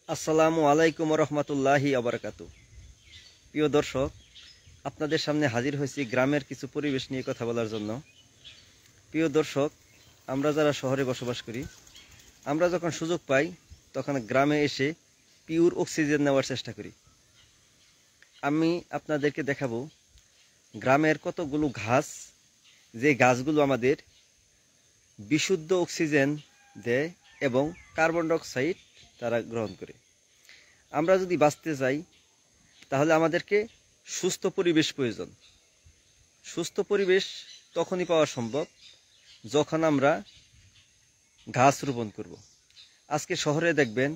আসসালামু আলাইকুম রহমতুল্লাহি আবরকাতু। প্রিয় দর্শক, আপনাদের সামনে হাজির হয়েছি গ্রামের কিছু পরিবেশ নিয়ে কথা বলার জন্য। প্রিয় দর্শক, আমরা যারা শহরে বসবাস করি, আমরা যখন সুযোগ পাই তখন গ্রামে এসে পিওর অক্সিজেন নেওয়ার চেষ্টা করি। আমি আপনাদেরকে দেখাবো গ্রামের কতগুলো ঘাস, যে গাছগুলো আমাদের বিশুদ্ধ অক্সিজেন দেয় এবং কার্বন ডাইঅক্সাইড তারা গ্রহণ করে। আমরা যদি বাঁচতে চাই তাহলে আমাদেরকে সুস্থ পরিবেশ প্রয়োজন। সুস্থ পরিবেশ তখনই পাওয়া সম্ভব যখন আমরা গাছ রোপণ করব। আজকে শহরে দেখবেন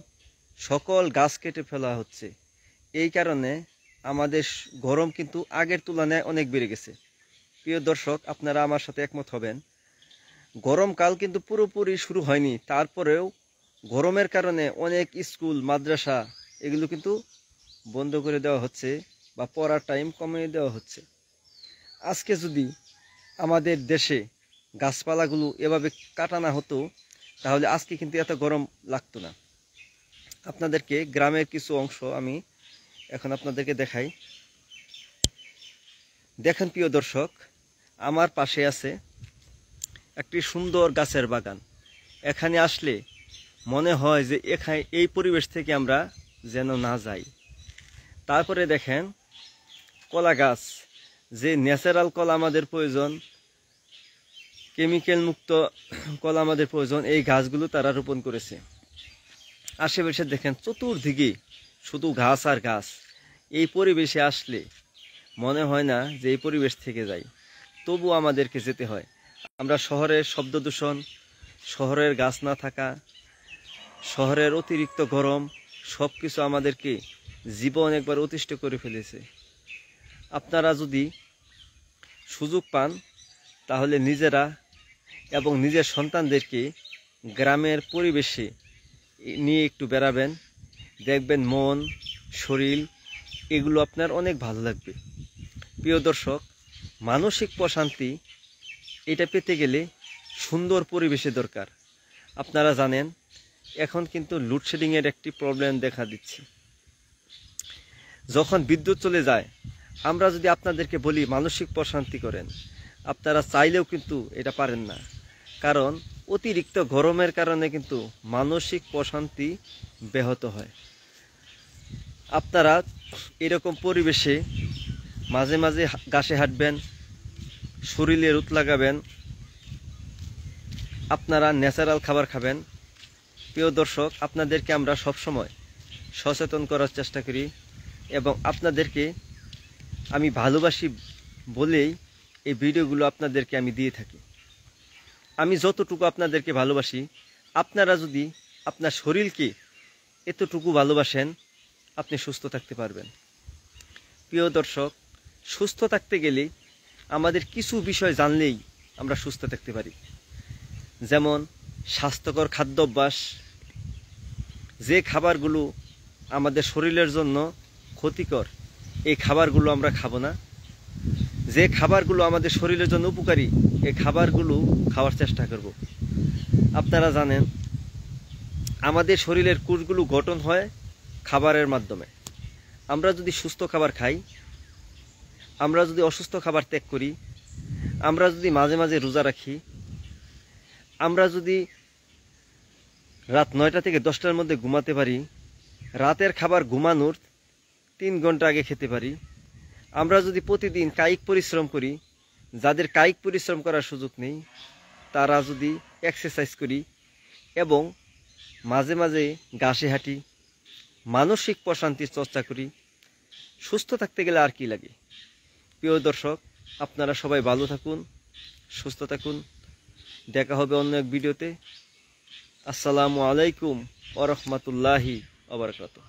সকল গাছ কেটে ফেলা হচ্ছে। এই কারণে আমাদের গরম কিন্তু আগের তুলনায় অনেক বেড়ে গেছে। প্রিয় দর্শক, আপনারা আমার সাথে একমত হবেন, গরমকাল কিন্তু পুরোপুরি শুরু হয়নি, তারপরেও গরমের কারণে অনেক স্কুল মাদ্রাসা এগুলো কিন্তু বন্ধ করে দেওয়া হচ্ছে বা পড়ার টাইম কমিয়ে দেওয়া হচ্ছে। আজকে যদি আমাদের দেশে গাছপালাগুলো এভাবে কাটানো হতো তাহলে আজকে কিন্তু এত গরম লাগতো না। আপনাদেরকে গ্রামের কিছু অংশ আমি এখন আপনাদেরকে দেখাই। দেখেন প্রিয় দর্শক, আমার পাশে আছে একটি সুন্দর গাছের বাগান। এখানে আসলে মনে হয় যে এই পরিবেশ থেকে আমরা যেন না যাই। তারপরে দেখেন কলা গাছ, যে ন্যাচারাল কলা আমাদের প্রয়োজন, কেমিক্যাল মুক্ত কলা আমাদের প্রয়োজন, এই গাছগুলো তারা রোপণ করেছে। আশেপাশে দেখেন চতুর্দিকে শুধু ঘাস আর গাছ। এই পরিবেশে আসলে মনে হয় না যে এই পরিবেশ থেকে যাই, তবু আমাদেরকে যেতে হয়। আমরা শহরের শব্দ দূষণ, শহরের গাছ না থাকা, শহরের অতিরিক্ত গরম সব কিছু আমাদেরকে জীবন একবার অতিষ্ঠ করে ফেলেছে। আপনারা যদি সুযোগ পান তাহলে নিজেরা এবং নিজের সন্তানদেরকে গ্রামের পরিবেশে নিয়ে একটু বেড়াবেন, দেখবেন মন শরীর এগুলো আপনার অনেক ভালো লাগবে। প্রিয় দর্শক, মানসিক প্রশান্তি এটা পেতে গেলে সুন্দর পরিবেশে দরকার। আপনারা জানেন এখন কিন্তু লোডশেডিংয়ের একটি প্রবলেম দেখা দিচ্ছে। যখন বিদ্যুৎ চলে যায়, আমরা যদি আপনাদেরকে বলি মানসিক প্রশান্তি করেন, আপনারা চাইলেও কিন্তু এটা পারেন না, কারণ অতিরিক্ত গরমের কারণে কিন্তু মানসিক প্রশান্তি ব্যাহত হয়। আপনারা এরকম পরিবেশে মাঝে মাঝে ঘাসে হাঁটবেন, শরীরে রোদ লাগাবেন, আপনারা ন্যাচারাল খাবার খাবেন। প্রিয় দর্শক, আপনাদেরকে আমরা সবসময় সচেতন করার চেষ্টা করি এবং আপনাদেরকে আমি ভালোবাসি বলেই এই ভিডিওগুলো আপনাদেরকে আমি দিয়ে থাকি। আমি যতটুকু আপনাদেরকে ভালোবাসি, আপনারা যদি আপনার শরীরকে এতটুকু ভালোবাসেন, আপনি সুস্থ থাকতে পারবেন। প্রিয় দর্শক, সুস্থ থাকতে গেলে আমাদের কিছু বিষয় জানলেই আমরা সুস্থ থাকতে পারি। যেমন স্বাস্থ্যকর খাদ্যাভ্যাস, যে খাবারগুলো আমাদের শরীরের জন্য ক্ষতিকর এই খাবারগুলো আমরা খাবো না। যে খাবারগুলো আমাদের শরীরের জন্য উপকারী এই খাবারগুলো খাওয়ার চেষ্টা করব। আপনারা জানেন আমাদের শরীরের কোষগুলো গঠন হয় খাবারের মাধ্যমে। আমরা যদি সুস্থ খাবার খাই, আমরা যদি অসুস্থ খাবার ত্যাগ করি, আমরা যদি মাঝে মাঝে রোজা রাখি, আমরা যদি রাত 9টা থেকে 10টার মধ্যে ঘুমাতে পারি, রাতের খাবার ঘুমানোর 3 ঘন্টা আগে খেতে পারি, আমরা যদি প্রতিদিন কায়িক পরিশ্রম করি, যাদের কায়িক পরিশ্রম করার সুযোগ নেই তারা যদি এক্সারসাইজ করি এবং মাঝে মাঝে ঘাসে হাঁটি, মানসিক প্রশান্তির চর্চা করি, সুস্থ থাকতে গেলে আর কি লাগে। প্রিয় দর্শক, আপনারা সবাই ভালো থাকুন, সুস্থ থাকুন। দেখা হবে অন্য এক ভিডিওতে। আসসালামু আলাইকুম ওয়া রাহমাতুল্লাহি ওয়া বারাকাতুহু।